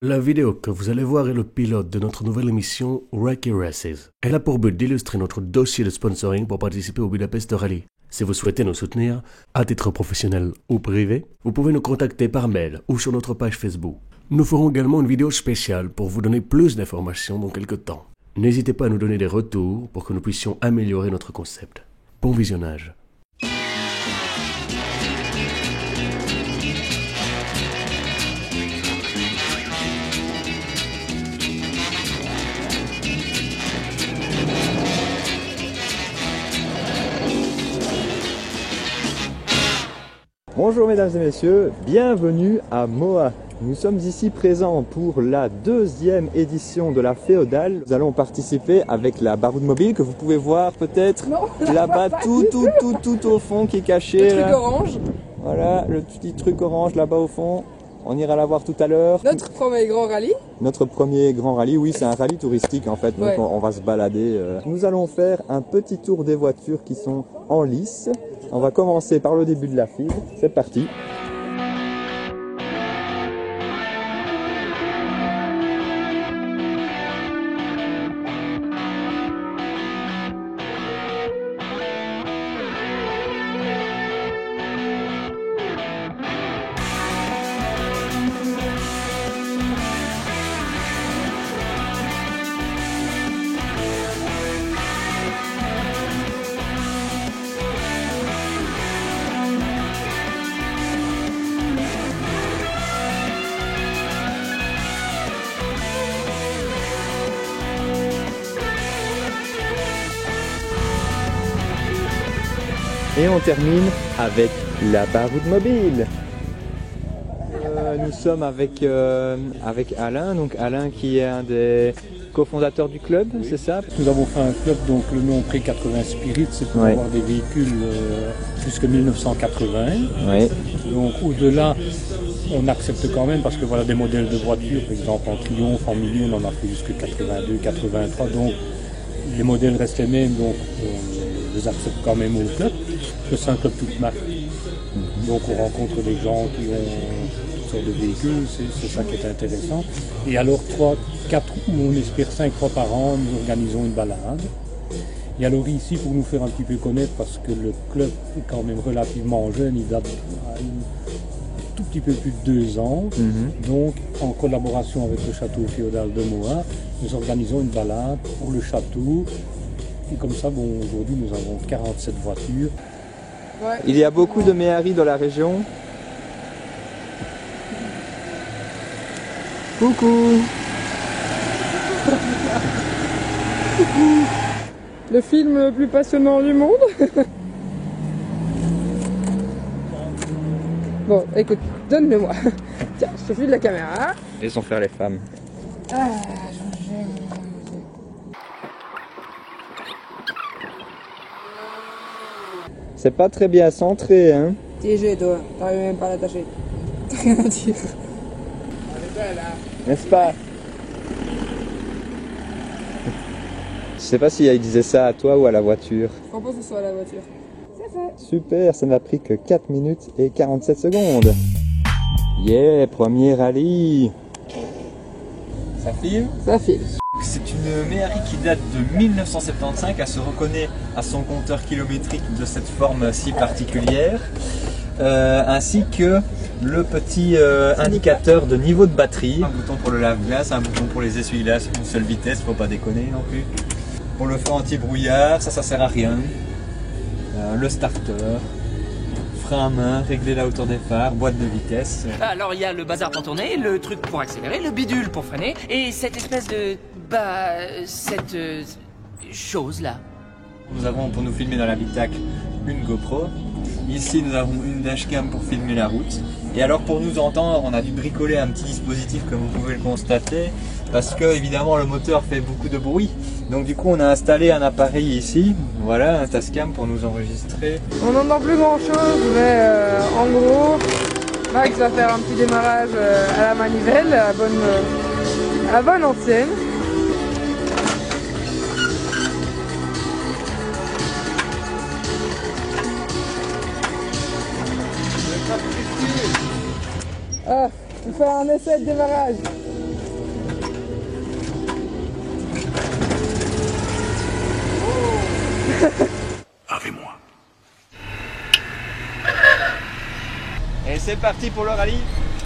La vidéo que vous allez voir est le pilote de notre nouvelle émission Wacky Races. Elle a pour but d'illustrer notre dossier de sponsoring pour participer au Budapest Rally. Si vous souhaitez nous soutenir, à titre professionnel ou privé, vous pouvez nous contacter par mail ou sur notre page Facebook. Nous ferons également une vidéo spéciale pour vous donner plus d'informations dans quelques temps. N'hésitez pas à nous donner des retours pour que nous puissions améliorer notre concept. Bon visionnage. Bonjour mesdames et messieurs, bienvenue à Moa. Nous sommes ici présents pour la deuxième édition de la Féodale. Nous allons participer avec la Baroud mobile que vous pouvez voir peut-être là-bas tout au fond qui est caché. Le truc orange. Voilà, le petit truc orange là-bas au fond. On ira la voir tout à l'heure. Notre premier grand rallye. Notre premier grand rallye, oui, c'est un rallye touristique en fait, donc Ouais. on va se balader. Nous allons faire un petit tour des voitures qui sont en lice. On va commencer par le début de la file. C'est parti. Et on termine avec la Baroud mobile. Nous sommes avec Alain, donc Alain qui est un des cofondateurs du club, oui. C'est ça? Nous avons fait un club, donc le nom Pré-80 Spirit, c'est pour avoir des véhicules jusque 1980. Oui. Donc au-delà, on accepte quand même parce que voilà des modèles de voitures, par exemple en Triomphe, en Mini, on en a fait jusque 82, 83, donc les modèles restent les mêmes, donc on les accepte quand même au club. Parce que c'est un club toute marque. Donc on rencontre des gens qui ont toutes sortes de véhicules, c'est ça qui est intéressant. Et alors 3, 4 ou on espère 5 fois par an, nous organisons une balade. Et alors ici, pour nous faire un petit peu connaître, parce que le club est quand même relativement jeune, il date un tout petit peu plus de 2 ans. Donc en collaboration avec le château féodal de Moa, nous organisons une balade pour le château. Et comme ça, bon, aujourd'hui nous avons 47 voitures. Ouais. Il y a beaucoup de méharis dans la région. Coucou. Le film le plus passionnant du monde. Bon, écoute, donne-le-moi. Tiens, je te file la caméra. Laissons faire les femmes. C'est pas très bien centré, hein. TG, toi, t'arrives même pas à l'attacher. T'as rien à dire. Elle est belle, hein. N'est-ce pas? Je sais pas si il disait ça à toi ou à la voiture. Je crois pas que ce soit à la voiture. C'est fait. Super, ça n'a pris que 4 minutes et 47 secondes. Yeah, premier rallye. Ça file? Ça file. C'est une méhari qui date de 1975, elle se reconnaît à son compteur kilométrique de cette forme si particulière, ainsi que le petit indicateur de niveau de batterie. Un bouton pour le lave-glace, un bouton pour les essuie-glaces, une seule vitesse, faut pas déconner non plus. Pour le feu anti-brouillard, ça sert à rien. Le starter, frein à main, régler la hauteur des phares, boîte de vitesse. Alors il y a le bazar pour tourner, le truc pour accélérer, le bidule pour freiner, et cette espèce de... cette... chose là. Nous avons pour nous filmer dans l'habitacle une GoPro. Ici nous avons une dashcam pour filmer la route. Et alors pour nous entendre, on a dû bricoler un petit dispositif comme vous pouvez le constater. Parce que évidemment le moteur fait beaucoup de bruit. Donc du coup on a installé un appareil ici. Voilà, un Tascam pour nous enregistrer. On n'entend plus grand chose, mais en gros, Max va faire un petit démarrage à la manivelle, à la bonne ancienne. Ah, il fait un essai de démarrage. Avez-moi. Et c'est parti pour le rallye.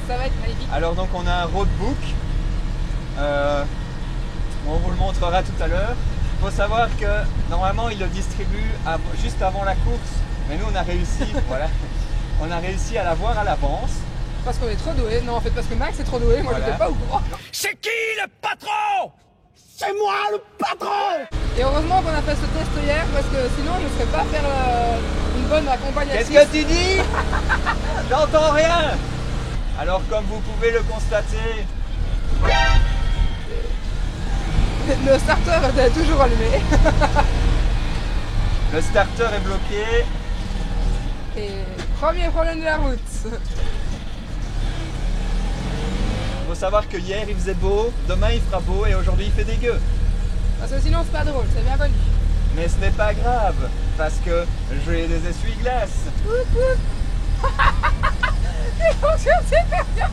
Ça va être magnifique. Alors donc on a un roadbook. On vous le montrera tout à l'heure. Il faut savoir que normalement il le distribue juste avant la course. Mais nous on a réussi, voilà. On a réussi à l'avoir à l'avance. Parce qu'on est trop doué. Non, en fait, parce que Max est trop doué. Moi, Voilà. j'étais pas au courant. C'est qui le patron? C'est moi le patron! Et heureusement qu'on a fait ce test hier, parce que sinon, je ne serais pas faire une bonne accompagnatrice. Qu'est-ce que tu dis? J'entends rien. Alors comme vous pouvez le constater, Le starter était toujours allumé. le starter est bloqué. Et premier problème de la route. Il faut savoir que hier il faisait beau, demain il fera beau et aujourd'hui il fait dégueu. Parce que sinon, c'est pas drôle, c'est bien connu. Mais ce n'est pas grave, parce que j'ai des essuie-glaces. Il fonctionne super bien.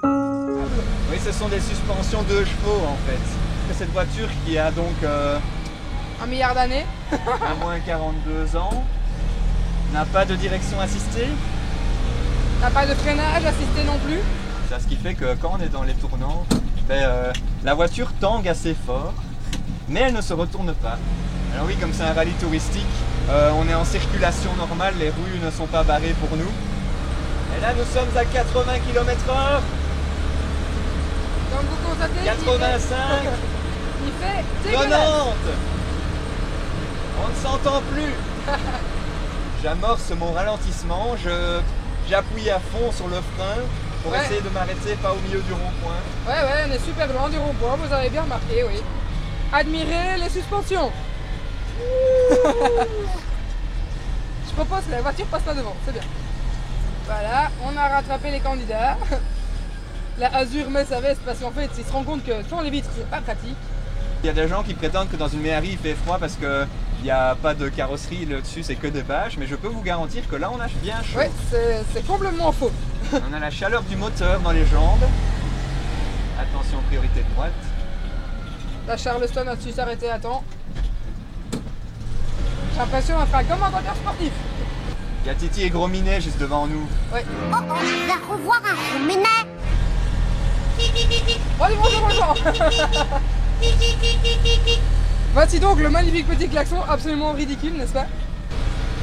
Oui, ce sont des suspensions 2 chevaux en fait. Cette voiture qui a donc 1 milliard d'années. à moins 42 ans, n'a pas de direction assistée. N'a pas de freinage assisté non plus. C'est ce qui fait que quand on est dans les tournants, la voiture tangue assez fort, mais elle ne se retourne pas. Alors oui, comme c'est un rallye touristique, on est en circulation normale, les rues ne sont pas barrées pour nous. Et là, nous sommes à 80 km/h, Comme vous constatez, 85, il fait 90. dégueulasse. On ne s'entend plus. J'amorce mon ralentissement, j'appuie à fond sur le frein pour Ouais. essayer de m'arrêter pas au milieu du rond-point. Ouais, on est super loin du rond-point, vous avez bien remarqué, oui. Admirez les suspensions. Je propose que la voiture passe là devant, c'est bien. Voilà, on a rattrapé les candidats. La Azur met sa veste parce qu'en fait, il se rend compte que sans les vitres, c'est pas pratique. Il y a des gens qui prétendent que dans une Méhari il fait froid parce qu'il n'y a pas de carrosserie, le dessus c'est que des bâches, mais je peux vous garantir que là on a bien chaud. Ouais, c'est complètement faux. On a la chaleur du moteur dans les jambes. Attention, priorité de droite. La Charleston a su s'arrêter à temps. J'ai l'impression d'être comme un voiture sportif. Il y a Titi et Gros Minet juste devant nous. Ouais. Oh, va revoir un Roménet. Oh, bonjour, bonjour. Voici donc le magnifique petit klaxon, absolument ridicule, n'est-ce pas?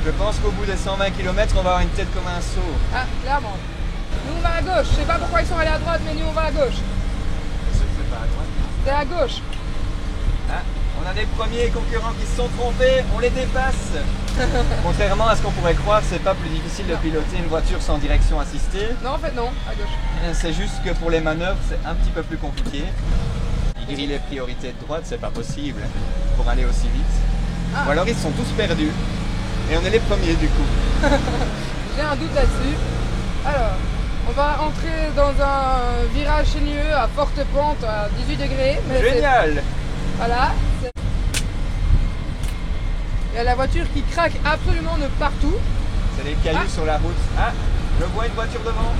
Je pense qu'au bout des 120 km, on va avoir une tête comme un seau. Ah, clairement. Nous on va à gauche, je sais pas pourquoi ils sont allés à droite, mais nous on va à gauche. C'est pas à droite. C'est à gauche. Ah, on a des premiers concurrents qui se sont trompés, on les dépasse. Contrairement à ce qu'on pourrait croire, c'est pas plus difficile de piloter une voiture sans direction assistée. Non, en fait non, à gauche. C'est juste que pour les manœuvres, c'est un petit peu plus compliqué. Ils grillent les priorités de droite, c'est pas possible pour aller aussi vite. Ah. Ou alors ils sont tous perdus. Et on est les premiers du coup. J'ai un doute là-dessus. Alors, on va entrer dans un virage sinueux à forte pente à 18 degrés. Mais c'est- Génial! Voilà. Il y a la voiture qui craque absolument de partout. C'est les cailloux Ah. sur la route. Ah, je vois une voiture devant.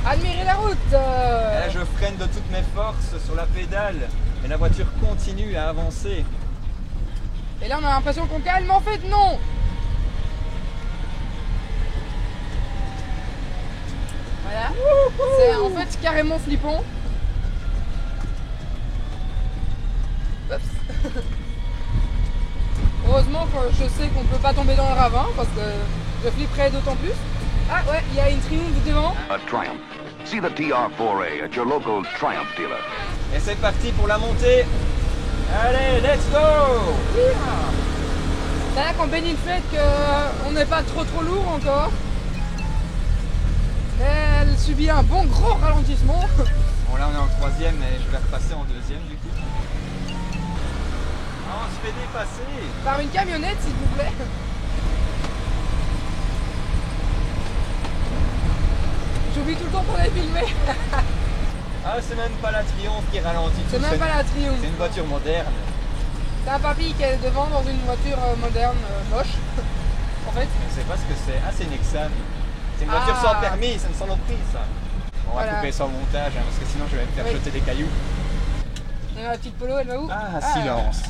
Admirez la route. Et là, je freine de toutes mes forces sur la pédale. Et la voiture continue à avancer. Et là on a l'impression qu'on calme, mais en fait non. Voilà. C'est en fait carrément flippant. Oups. Heureusement que je sais qu'on peut pas tomber dans le ravin parce que je flipperais d'autant plus. Ah ouais, il y a une Triumph devant. A Triumph. See the TR4A at your local Triumph dealer. Et c'est parti pour la montée. Allez, let's go! C'est là qu'on bénit le fait qu'on n'est pas trop lourd encore. Mais elle subit un bon gros ralentissement. Bon, là on est en troisième, mais je vais repasser en deuxième du coup. Ah, on se fait dépasser. Par une camionnette s'il vous plaît. J'oublie tout le temps qu'on est filmé. Ah, c'est même pas la Triumph qui ralentit. C'est tout, même pas la Triumph. C'est une voiture moderne. C'est un papy qui est devant dans une voiture moderne moche. En fait. Je sais pas ce que c'est. Ah, c'est une Nexan. C'est une voiture Ah. sans permis, c'est une sans prix ça. On va Voilà. couper ça au montage hein, parce que sinon je vais me faire Oui. jeter des cailloux. Et ma petite Polo, elle va où? Ah, silence.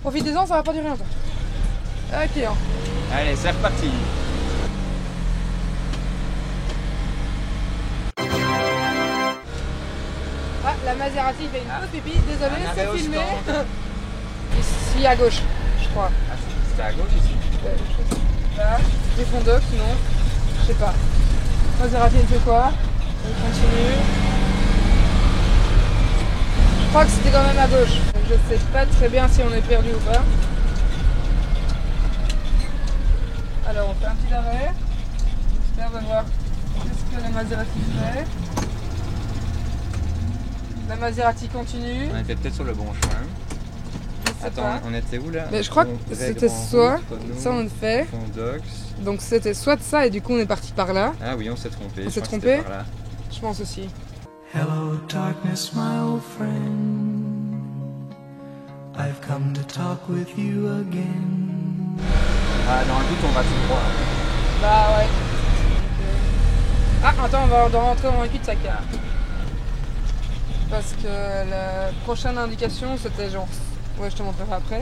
Profitez-en, ça va pas durer longtemps. Ok. Hein. Allez, c'est reparti. Ah, la Maserati fait une pause pipi. Désolé, Un c'est arrêt au filmé. stand. Ici à gauche, je crois. Ah, c'était à gauche ici. Là, des fonds d'off, sinon, je sais pas. Maserati, elle fait quoi? Elle continue. Je crois que c'était quand même à gauche. Je sais pas très bien si on est perdu ou pas. Alors, on fait un petit arrêt. J'espère de voir ce que la Maserati fait. La Maserati continue. On était peut-être sur le bon chemin. Je sais Attends, pas. on était où là? Mais je crois que c'était soit ça on le fait. Fondox. Donc c'était soit ça et du coup on est parti par là. Ah oui, on s'est trompé. On Je s'est crois que trompé? c'était par là. Je pense aussi. Hello, darkness, my old friend. I've come to talk with you again. Ah, dans le doute, on va tout droit. Bah ouais. Ah attends, on doit rentrer dans un cul-de-sac. Parce que la prochaine indication c'était genre... Ouais, je te montrerai après.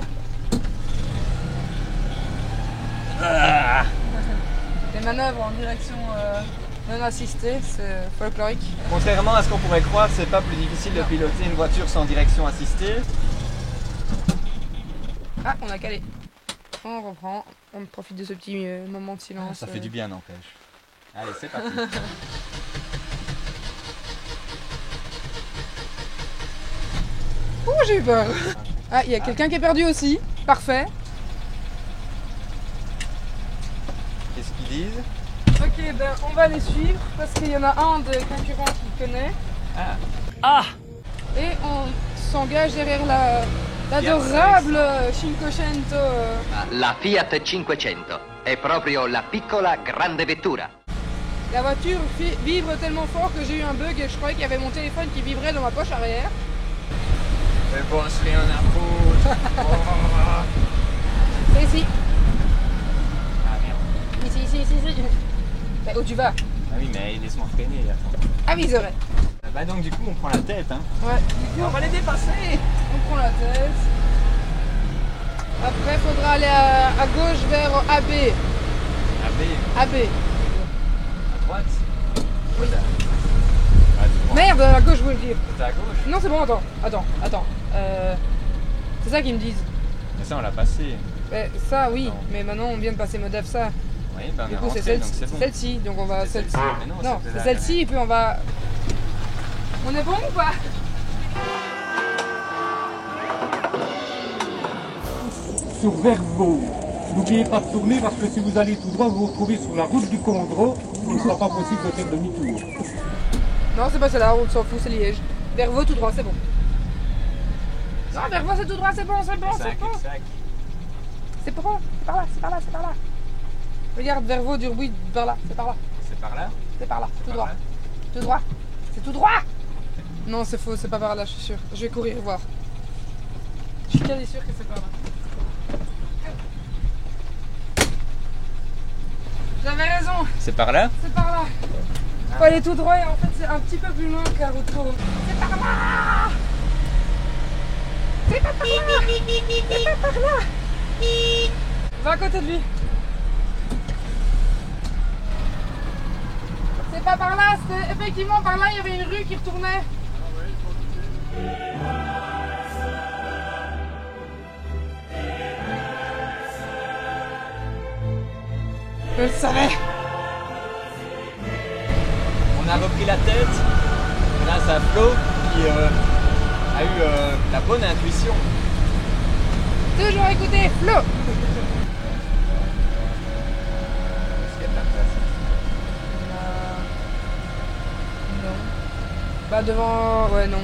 Les manœuvres en direction non assistée, c'est folklorique. Contrairement à ce qu'on pourrait croire, c'est pas plus difficile de piloter une voiture sans direction assistée. Ah, on a calé. On reprend, on profite de ce petit moment de silence. Ça fait du bien, n'empêche. Allez, c'est parti. Ouh, j'ai eu peur. Ah, il y a quelqu'un qui est perdu aussi. Parfait. Qu'est-ce qu'ils disent? Ok, ben on va les suivre parce qu'il y en a un des concurrents qui connaît. Ah! Et on s'engage derrière l'adorable 500. La Fiat 500 è proprio la piccola grande vettura. La voiture vibre tellement fort que j'ai eu un bug et je croyais qu'il y avait mon téléphone qui vibrait dans ma poche arrière. Mais bon, je rien à foutre. C'est ici. Ah merde. Ici. Mais où tu vas? Ah oui, mais laisse-moi freiner. Attends. Ah oui, c'est vrai. Bah donc du coup, on prend la tête, hein. Ouais. On va les dépasser. On prend la tête. Après, faudra aller à gauche vers AB. Ah, B. AB. À droite. Oui. Ah, tu prends- Merde, à gauche, je voulais dire. C'était à gauche. Non, c'est bon, attends. C'est ça qu'ils me disent. Mais ça, on l'a passé. Mais ça, oui, Non. mais maintenant on vient de passer Modef ça. Oui, bah on Du est coup, c'est rentré, donc c'est bon. celle-ci, donc on va C'est celle-ci. celle-ci. Mais non, Non, c'était c'est là, celle-ci, et puis on va. On est bon ou pas? Sur Vervaux, n'oubliez pas de tourner parce que si vous allez tout droit, vous vous retrouvez sur la route du Condro, il ne sera pas possible de faire demi-tour. Non, c'est pas celle-là, on s'en fout, c'est Liège. Vervaux tout droit, c'est bon. Non, Vervaux c'est tout droit, c'est bon. Sac, sac. C'est bon, c'est par là. Regarde, Vervaux, Durbuy, par là, c'est par là. C'est par là? C'est par là, tout Par droit. là. Tout droit. C'est tout droit. Non, c'est faux, c'est pas par là, je suis sûre. Je vais courir voir. Je suis quasi sûre que c'est par là. J'avais raison, C'est par là? c'est par là. Faut aller tout droit et en fait c'est un petit peu plus loin qu'un retour. C'est par là. C'est pas par là. C'est pas par là. Va à côté de lui. C'est pas par là, c'était effectivement par là, il y avait une rue qui retournait. Je le savais. On a repris la tête grâce à Flo qui a eu la bonne intuition. Toujours écouter Flo. Est-ce qu'il y a de la place? Non. Bah devant... Ouais, non.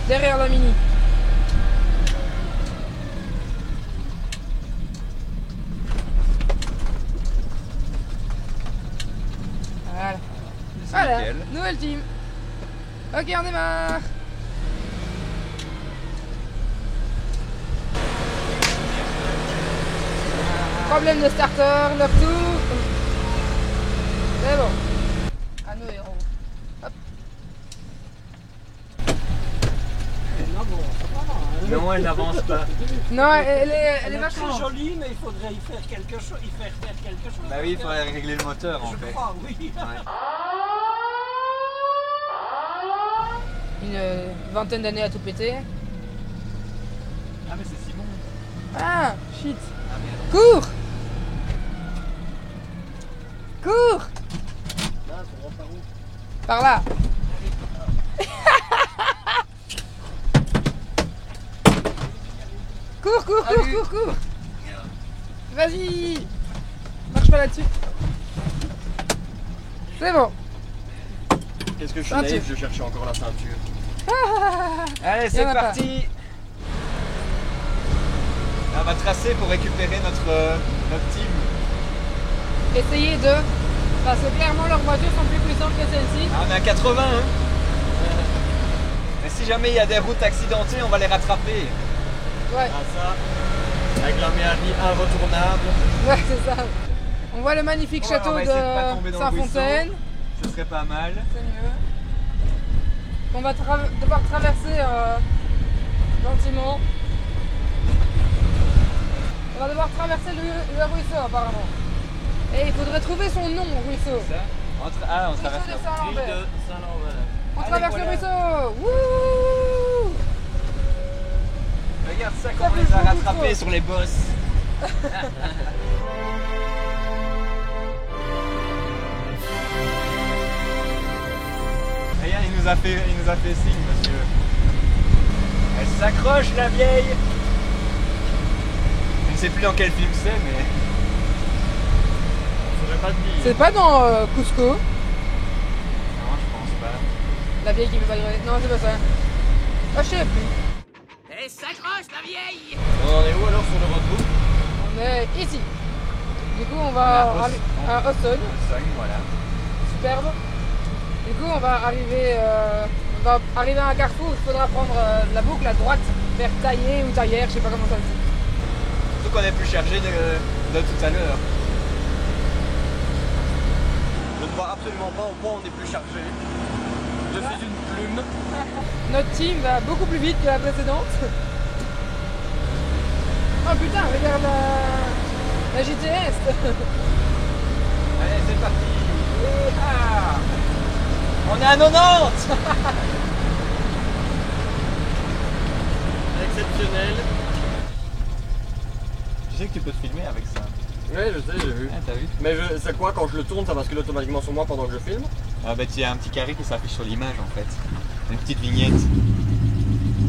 Derrière la Mini. Voilà. C'est Voilà, lequel? nouvelle team. Ok, on démarre. Problème de starter, le retour. C'est bon. À nos héros. Hop. Non, elle n'avance pas. Non, elle est C'est vachement. joli, mais il faudrait y faire quelque chose. Bah oui, il faudrait régler le moteur en Je fait. crois, oui. Ouais. Une vingtaine d'années à tout péter. Ah mais c'est Simon. Ah, shit. Ah merde. Cours! Cours! Par là. Cours, cours, cours, cours, cours. Vas-y. Marche pas là-dessus. C'est bon. Qu'est-ce que je suis Ceinture. naïf, je cherchais encore la ceinture. Allez, Y c'est en a pas. parti. On va tracer pour récupérer notre team. Essayez de... Parce que clairement leurs voitures sont plus puissantes que celle-ci. Ah, on est à 80 hein. Mais si jamais il y a des routes accidentées, on va les rattraper. Ouais, Ah ça, avec la Méhari inretournable. ouais, c'est ça. On voit le magnifique Ouais, château on va essayer de pas tomber de dans le Saint-Fontaine. ruisseau. Ce serait pas mal. C'est mieux. On va devoir traverser gentiment. On va devoir traverser le ruisseau apparemment. Et il faudrait trouver son nom, ruisseau. Ça on traverse Ruisseau de la Ville Saint-Lambert. de Saint-Lambert. On Allez, traverse voilà. le ruisseau. Wouh! Regarde ça, Ça comment on fait les a beaucoup rattrapés trop. sur les bosses. Regarde, il nous a fait signe parce que elle s'accroche la vieille. Je ne sais plus dans quel film c'est, mais Je saurais pas te dire. C'est pas dans Cusco, non, je pense pas. la vieille qui veut pas durer. Non, c'est pas ça. Ah, je sais plus. Et s'accroche la vieille. On en est où alors sur le retour? On est ici. Du coup, on va à Austin. Voilà. Superbe. Du coup, on va arriver à un carrefour où il faudra prendre la boucle à droite vers Taillé ou Taillère, je sais pas comment ça se dit. Surtout qu'on est plus chargé de tout à l'heure. Je ne vois absolument pas au point où on est plus chargé. Je suis une plume. Notre team va beaucoup plus vite que la précédente. Oh putain, regarde la GTS. Allez, c'est parti. Ah, on est à 90. Exceptionnel. Tu sais que tu peux te filmer avec ça. Ouais, je sais, j'ai vu. Ah, t'as vu? Mais c'est quoi quand je le tourne, ça bascule automatiquement sur moi pendant que je filme? Ah bah il y a un petit carré qui s'affiche sur l'image en fait. Une petite vignette.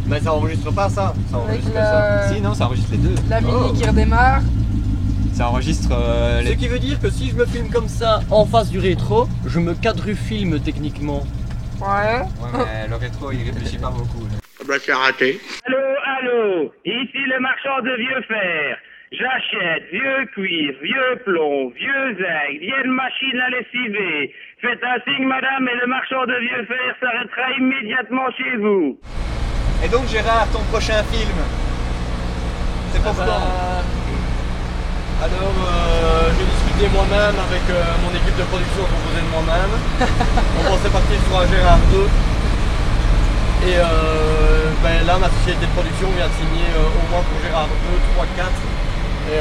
Mais ça enregistre pas ça. Ça Avec enregistre que ça. Si non, ça enregistre les deux. la mini Oh. qui redémarre. Ça enregistre Ce les... qui veut dire que si je me filme comme ça en face du rétro, je me quadrufilme techniquement. Ouais. Ouais mais le rétro il réfléchit pas beaucoup. Là. Bah c'est raté. Allô, allô, ici le marchand de vieux fer. J'achète vieux cuir, vieux plomb, vieux zinc, vieille machine à lessiver. Faites un signe, madame, et le marchand de vieux fer s'arrêtera immédiatement chez vous. Et donc Gérard, ton prochain film, c'est pour quand? Alors, j'ai discuté moi-même avec mon équipe de production composée de moi-même. On pensait partir sur un Gérard 2. Et ben là, ma société de production vient de signer au moins pour Gérard 2, 3, 4. Et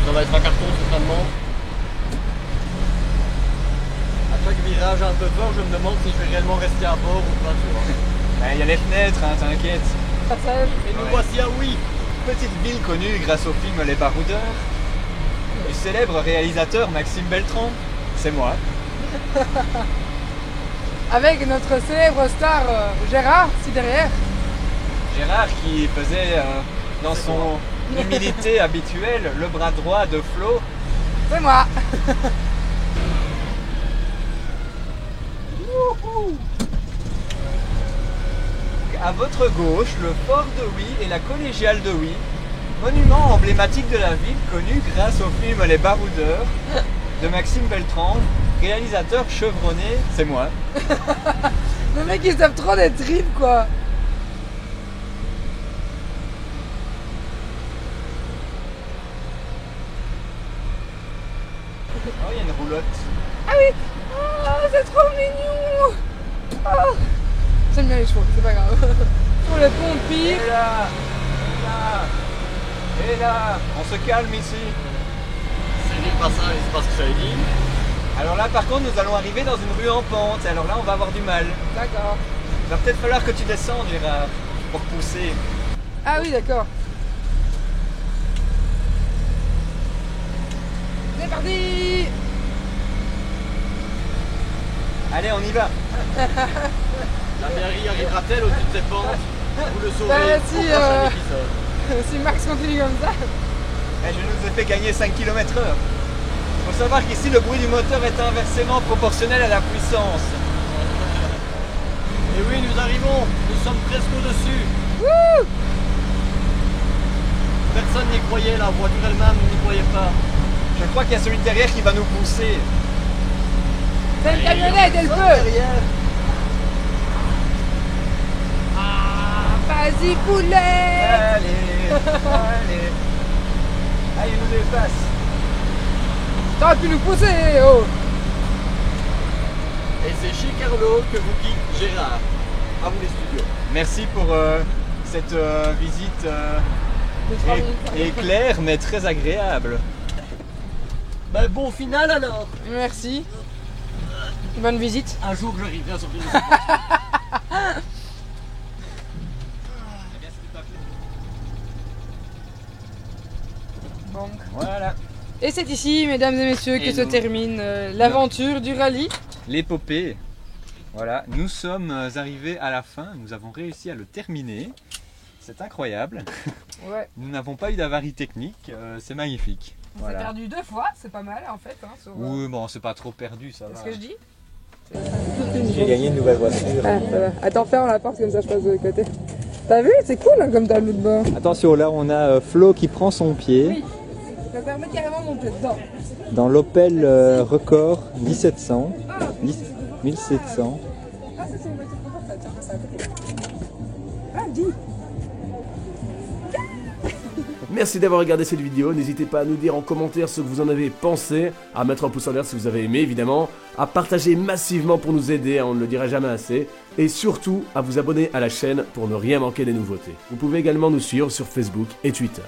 ça va être un carton certainement. À chaque virage un peu fort, je me demande si je vais réellement rester à bord ou pas. Tu vois. Il y a les fenêtres, hein, t'inquiète. Passage. Et nous Ouais. voici à oui. Petite ville connue grâce au film Les Baroudeurs. Du célèbre réalisateur Maxime Beltran, c'est moi. Avec notre célèbre star Gérard, si derrière. Gérard qui faisait dans son humilité habituelle le bras droit de Flo. C'est moi. À votre gauche, le fort de Huy et la collégiale de Huy, monument emblématique de la ville connu grâce au film Les Baroudeurs de Maxime Beltran, réalisateur chevronné, c'est moi. Le mec il se tape trop des tripes quoi. Oh, il y a une roulotte. Ah oui. Oh, c'est trop mignon. Oh. J'aime bien les chevaux, c'est pas grave. sur le pont de Pire. Et là, on se calme ici. C'est dit le passage, c'est pas ce que j'avais dit. Alors là, par contre, nous allons arriver dans une rue en pente. Alors là, on va avoir du mal. D'accord. Il va peut-être falloir que tu descendes, Gérard, pour pousser. Ah oui, d'accord. C'est parti. Allez, on y va. La mairie arrivera-t-elle au-dessus de ces pentes? Vous le saurez Bah, au prochain épisode. Si Max continue comme ça. Je nous ai fait gagner 5 km/h. Il faut savoir qu'ici, le bruit du moteur est inversement proportionnel à la puissance. Et oui, nous arrivons. Nous sommes presque au-dessus. Wouh! Personne n'y croyait, la voiture elle-même n'y croyait pas. Je crois qu'il y a celui derrière qui va nous pousser. C'est une camionnette, elle peut. Ah, vas-y, poulet. Allez, allez. Ah, il nous dépasse. T'aurais pu nous pousser, oh. Et c'est chez Carlo que vous quitte Gérard. À vous les studios. Merci pour cette visite éclair mais très agréable. Ben, bon final alors. Merci. Bonne visite. Un jour j'arriverai sur Villeneuve. Bon. Voilà. Et c'est ici, mesdames et messieurs, que se termine l'aventure du rallye. L'épopée. Voilà, nous sommes arrivés à la fin, nous avons réussi à le terminer. C'est incroyable. Ouais. Nous n'avons pas eu d'avarie technique, c'est magnifique. On s'est perdu 2 fois, c'est pas mal en fait. Hein, sur, oui, bon, c'est pas trop perdu, ça va. Qu'est-ce que je dis? J'ai gagné une nouvelle voiture. Ah, ça va. Attends, ferme la porte comme ça je passe de l'autre côté. T'as vu? C'est cool hein, comme tableau de bord. Attention, là on a Flo qui prend son pied. Oui, ça permet carrément de monter dedans. Dans l'Opel Record 1700. 1700. Ah, ça c'est une voiture confortable, tiens, ça à côté. Ah, dis. Merci d'avoir regardé cette vidéo, n'hésitez pas à nous dire en commentaire ce que vous en avez pensé, à mettre un pouce en l'air si vous avez aimé évidemment, à partager massivement pour nous aider, on ne le dira jamais assez, et surtout à vous abonner à la chaîne pour ne rien manquer des nouveautés. Vous pouvez également nous suivre sur Facebook et Twitter.